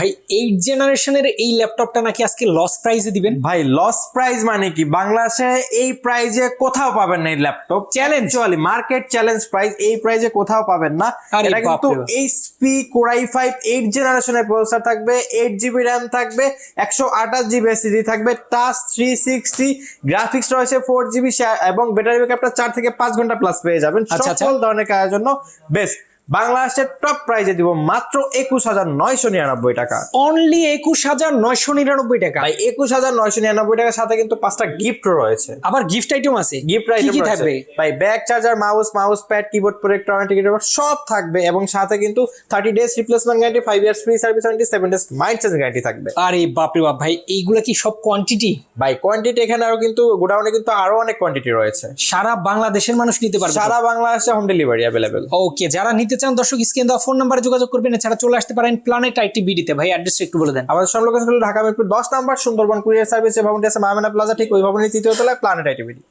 ভাই 8 জেনারেশনের এই ল্যাপটপটা নাকি আজকে লস প্রাইসে দিবেন। ভাই লস প্রাইস মানে কি? বাংলাদেশে এই প্রাইজে কোথাও পাবেন না এই laptop. Challenge market challenge price, এই প্রাইজে কোথাও পাবেন না। আরে এটা কিন্তু বাপরে বাপ। এইচপি কোর i5 8 জেনারেশনের প্রসেসর থাকবে, 8GB র্যাম থাকবে, 128GB এসএসডি থাকবে, টাচ 360, গ্রাফিক্স রয়েছে 4GB এবং ব্যাটারি ব্যাকআপটা 4 থেকে 5 ঘন্টা প্লাস পেয়ে যাবেন। আচ্ছা, সকল ধরনের কাজের জন্য বেস্ট। বাংলাদেশের টপ প্রাইজে দিব মাত্র 21,999 টাকা। অনলি 21,999 টাকা। ভাই 21,999 টাকার সাথে কিন্তু 5টা গিফট রয়েছে। আবার গিফট আইটেম আছে। গিফট কি আইটেম কি থাকবে? ভাই back charger, mouse pad, keyboard protector, সব থাকবে এবং সাথে কিন্তু 30 days replacement guarantee, 5 years free service warranty, 7 days mind change guarantee থাকবে। আরে বাপরে বাপ ভাই, এইগুলা কি সব কোয়ান্টিটি? ভাই কোয়ান্টিটি এখানে আরো কিন্তু গোডাউনে কিন্তু আরো অনেক কোয়ান্টিটি রয়েছে। সারা বাংলাদেশের মানুষ নিতে পারবে? সারা বাংলাদেশে হোম ডেলিভারি अवेलेबल। ওকে, যারা নিতে চান দর্শক স্ক্রিনে দেওয়া ফোন নাম্বারে যোগাযোগ করবেন, এছাড়া চলে আসতে পারেন প্ল্যানেট আইটি বিডিতে। ভাই অ্যাড্রেসটা একটু বলে দেন। আমাদের সব লোকেশন হলো Dhaka Mirpur 10 number Sundarban courier service যে ভবনটি আছে মায়ামানা প্লাজা, ঠিক ওই ভবনের 3য় তলায় প্ল্যানেট আইটি বিডি।